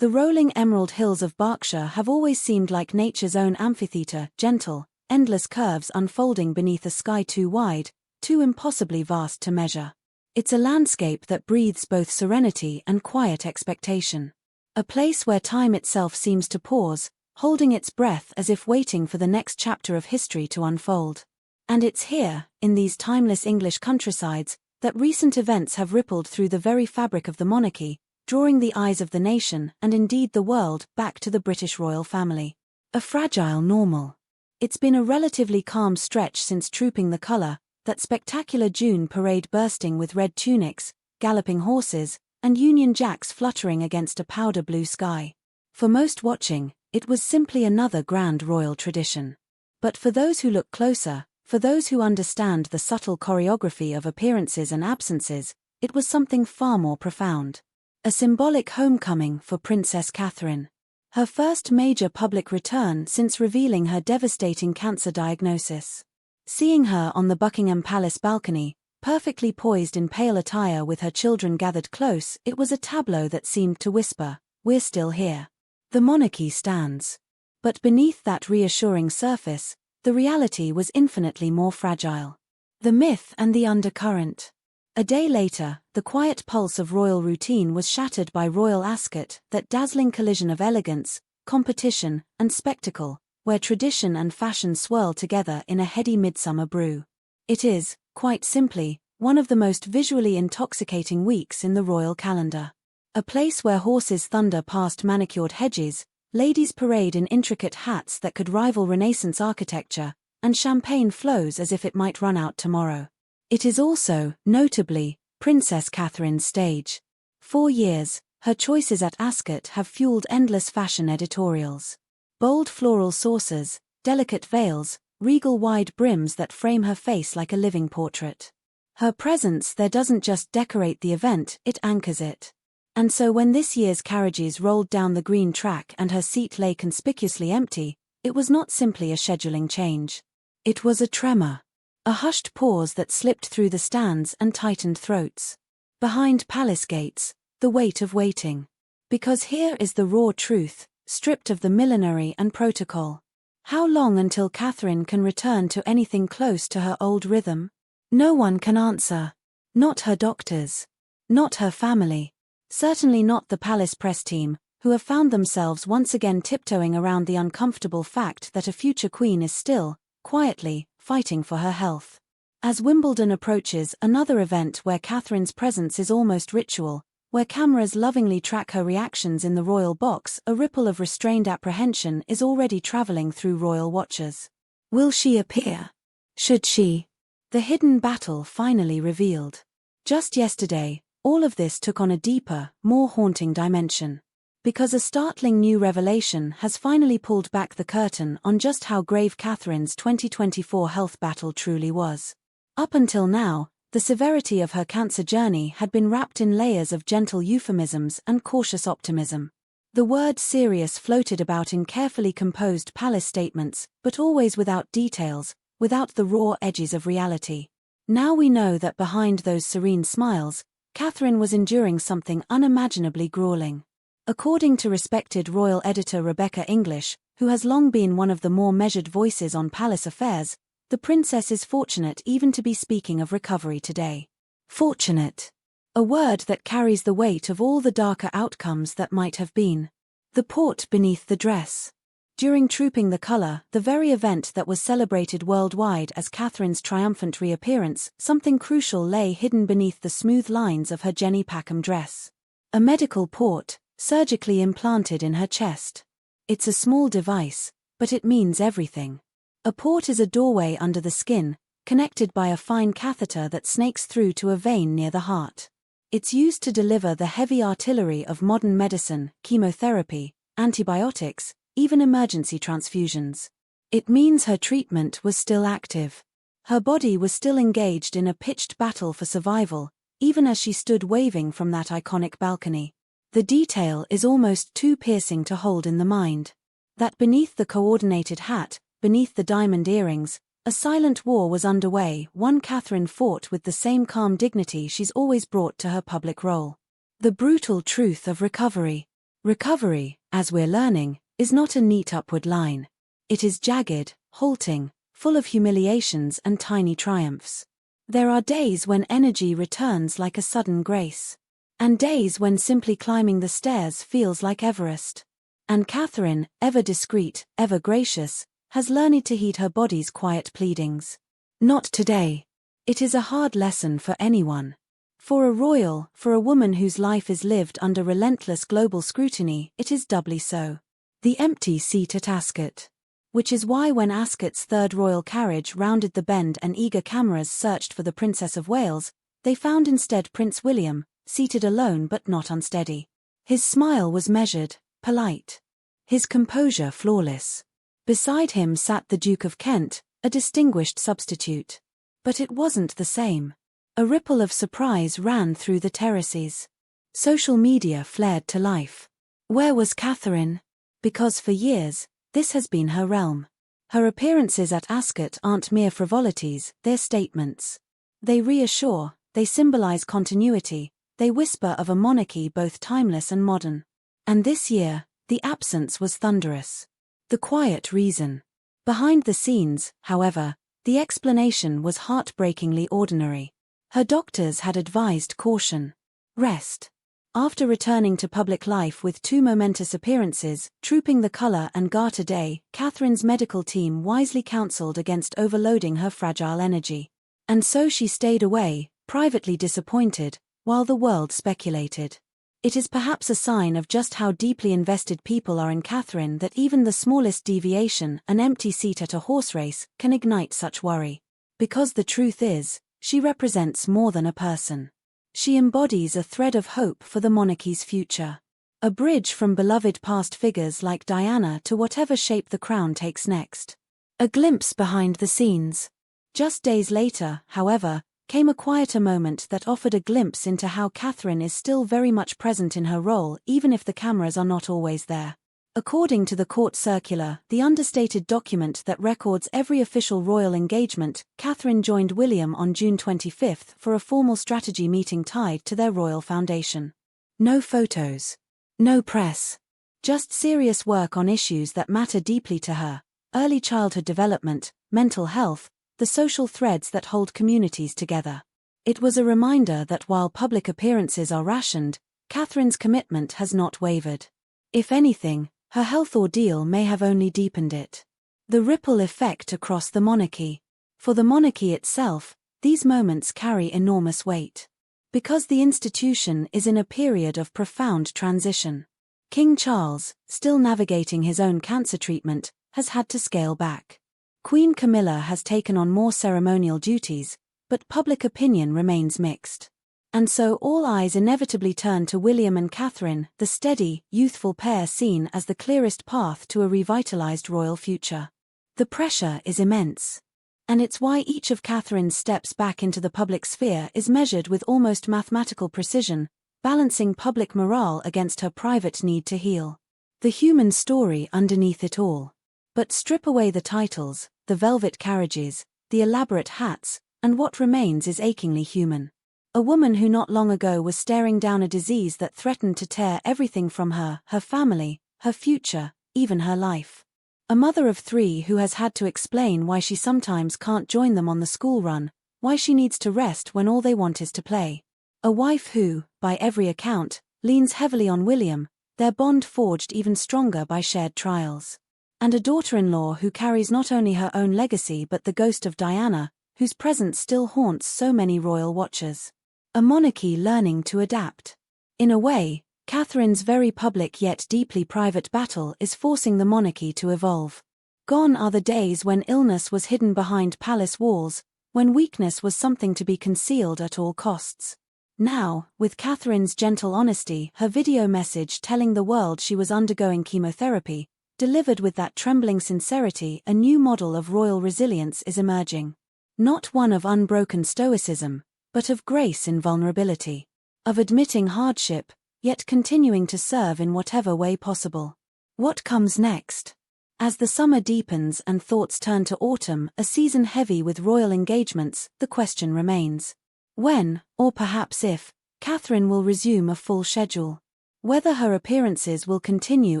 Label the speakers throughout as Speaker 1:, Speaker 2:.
Speaker 1: The rolling emerald hills of Berkshire have always seemed like nature's own amphitheater, gentle, endless curves unfolding beneath a sky too wide, too impossibly vast to measure. It's a landscape that breathes both serenity and quiet expectation. A place where time itself seems to pause, holding its breath as if waiting for the next chapter of history to unfold. And it's here, in these timeless English countrysides, that recent events have rippled through the very fabric of the monarchy, drawing the eyes of the nation and indeed the world back to the British royal family. A fragile normal. It's been a relatively calm stretch since Trooping the Colour, that spectacular June parade bursting with red tunics, galloping horses, and Union Jacks fluttering against a powder blue sky. For most watching, it was simply another grand royal tradition. But for those who look closer, for those who understand the subtle choreography of appearances and absences, it was something far more profound. A symbolic homecoming for Princess Catherine. Her first major public return since revealing her devastating cancer diagnosis. Seeing her on the Buckingham Palace balcony, perfectly poised in pale attire with her children gathered close, it was a tableau that seemed to whisper, "We're still here. The monarchy stands." But beneath that reassuring surface, the reality was infinitely more fragile. The myth and the undercurrent. A day later, the quiet pulse of royal routine was shattered by Royal Ascot, that dazzling collision of elegance, competition, and spectacle, where tradition and fashion swirl together in a heady midsummer brew. It is, quite simply, one of the most visually intoxicating weeks in the royal calendar. A place where horses thunder past manicured hedges, ladies parade in intricate hats that could rival Renaissance architecture, and champagne flows as if it might run out tomorrow. It is also, notably, Princess Catherine's stage. 4 years, her choices at Ascot have fueled endless fashion editorials. Bold floral saucers, delicate veils, regal wide brims that frame her face like a living portrait. Her presence there doesn't just decorate the event, it anchors it. And so when this year's carriages rolled down the green track and her seat lay conspicuously empty, it was not simply a scheduling change. It was a tremor. A hushed pause that slipped through the stands and tightened throats. Behind palace gates, the weight of waiting. Because here is the raw truth, stripped of the millinery and protocol. How long until Catherine can return to anything close to her old rhythm? No one can answer. Not her doctors. Not her family. Certainly not the palace press team, who have found themselves once again tiptoeing around the uncomfortable fact that a future queen is still, quietly, fighting for her health. As Wimbledon approaches, another event where Catherine's presence is almost ritual, where cameras lovingly track her reactions in the royal box, a ripple of restrained apprehension is already traveling through royal watchers. Will she appear? Should she? The hidden battle finally revealed. Just yesterday, all of this took on a deeper, more haunting dimension. Because a startling new revelation has finally pulled back the curtain on just how grave Catherine's 2024 health battle truly was. Up until now, the severity of her cancer journey had been wrapped in layers of gentle euphemisms and cautious optimism. The word serious floated about in carefully composed palace statements, but always without details, without the raw edges of reality. Now we know that behind those serene smiles, Catherine was enduring something unimaginably grueling. According to respected royal editor Rebecca English, who has long been one of the more measured voices on palace affairs, the princess is fortunate even to be speaking of recovery today. Fortunate. A word that carries the weight of all the darker outcomes that might have been. The port beneath the dress. During Trooping the Colour, the very event that was celebrated worldwide as Catherine's triumphant reappearance, something crucial lay hidden beneath the smooth lines of her Jenny Packham dress. A medical port, surgically implanted in her chest. It's a small device, but it means everything. A port is a doorway under the skin, connected by a fine catheter that snakes through to a vein near the heart. It's used to deliver the heavy artillery of modern medicine, chemotherapy, antibiotics, even emergency transfusions. It means her treatment was still active. Her body was still engaged in a pitched battle for survival, even as she stood waving from that iconic balcony. The detail is almost too piercing to hold in the mind. That beneath the coordinated hat, beneath the diamond earrings, a silent war was underway, one Catherine fought with the same calm dignity she's always brought to her public role. The brutal truth of recovery. Recovery, as we're learning, is not a neat upward line. It is jagged, halting, full of humiliations and tiny triumphs. There are days when energy returns like a sudden grace. And days when simply climbing the stairs feels like Everest. And Catherine, ever discreet, ever gracious, has learned to heed her body's quiet pleadings. Not today. It is a hard lesson for anyone. For a royal, for a woman whose life is lived under relentless global scrutiny, it is doubly so. The empty seat at Ascot. Which is why when Ascot's third royal carriage rounded the bend and eager cameras searched for the Princess of Wales, they found instead Prince William, seated alone but not unsteady. His smile was measured, polite. His composure flawless. Beside him sat the Duke of Kent, a distinguished substitute. But it wasn't the same. A ripple of surprise ran through the terraces. Social media flared to life. Where was Catherine? Because for years, this has been her realm. Her appearances at Ascot aren't mere frivolities, they're statements. They reassure, they symbolize continuity, they whisper of a monarchy both timeless and modern. And this year, the absence was thunderous. The quiet reason. Behind the scenes, however, the explanation was heartbreakingly ordinary. Her doctors had advised caution. Rest. After returning to public life with two momentous appearances, Trooping the Colour and Garter Day, Catherine's medical team wisely counselled against overloading her fragile energy. And so she stayed away, privately disappointed, while the world speculated. It is perhaps a sign of just how deeply invested people are in Catherine that even the smallest deviation, an empty seat at a horse race, can ignite such worry. Because the truth is, she represents more than a person. She embodies a thread of hope for the monarchy's future. A bridge from beloved past figures like Diana to whatever shape the crown takes next. A glimpse behind the scenes. Just days later, however, came a quieter moment that offered a glimpse into how Catherine is still very much present in her role even if the cameras are not always there. According to the court circular, the understated document that records every official royal engagement, Catherine joined William on June 25 for a formal strategy meeting tied to their royal foundation. No photos. No press. Just serious work on issues that matter deeply to her: early childhood development, mental health, the social threads that hold communities together. It was a reminder that while public appearances are rationed, Catherine's commitment has not wavered. If anything, her health ordeal may have only deepened it. The ripple effect across the monarchy. For the monarchy itself, these moments carry enormous weight. Because the institution is in a period of profound transition. King Charles, still navigating his own cancer treatment, has had to scale back. Queen Camilla has taken on more ceremonial duties, but public opinion remains mixed. And so all eyes inevitably turn to William and Catherine, the steady, youthful pair seen as the clearest path to a revitalized royal future. The pressure is immense. And it's why each of Catherine's steps back into the public sphere is measured with almost mathematical precision, balancing public morale against her private need to heal. The human story underneath it all. But strip away the titles, the velvet carriages, the elaborate hats, and what remains is achingly human. A woman who not long ago was staring down a disease that threatened to tear everything from her, her family, her future, even her life. A mother of 3 who has had to explain why she sometimes can't join them on the school run, why she needs to rest when all they want is to play. A wife who, by every account, leans heavily on William, their bond forged even stronger by shared trials. And a daughter-in-law who carries not only her own legacy but the ghost of Diana, whose presence still haunts so many royal watchers. A monarchy learning to adapt. In a way, Catherine's very public yet deeply private battle is forcing the monarchy to evolve. Gone are the days when illness was hidden behind palace walls, when weakness was something to be concealed at all costs. Now, with Catherine's gentle honesty, her video message telling the world she was undergoing chemotherapy, delivered with that trembling sincerity, a new model of royal resilience is emerging. Not one of unbroken stoicism, but of grace in vulnerability. Of admitting hardship, yet continuing to serve in whatever way possible. What comes next? As the summer deepens and thoughts turn to autumn, a season heavy with royal engagements, the question remains. When, or perhaps if, Catherine will resume a full schedule. Whether her appearances will continue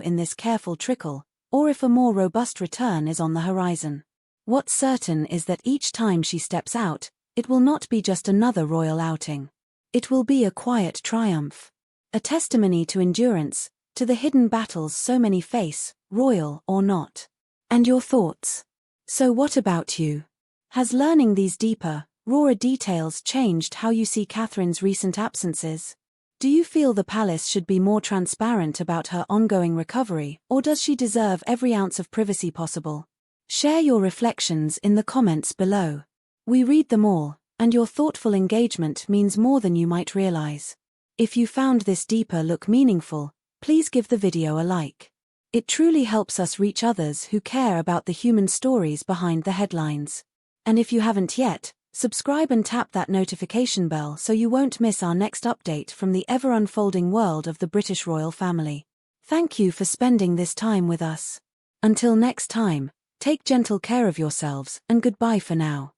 Speaker 1: in this careful trickle, or if a more robust return is on the horizon. What's certain is that each time she steps out, it will not be just another royal outing. It will be a quiet triumph. A testimony to endurance, to the hidden battles so many face, royal or not. And your thoughts? So what about you? Has learning these deeper, rawer details changed how you see Catherine's recent absences? Do you feel the palace should be more transparent about her ongoing recovery, or does she deserve every ounce of privacy possible? Share your reflections in the comments below. We read them all, and your thoughtful engagement means more than you might realize. If you found this deeper look meaningful, please give the video a like. It truly helps us reach others who care about the human stories behind the headlines. And if you haven't yet, subscribe and tap that notification bell so you won't miss our next update from the ever-unfolding world of the British royal family. Thank you for spending this time with us. Until next time, take gentle care of yourselves and goodbye for now.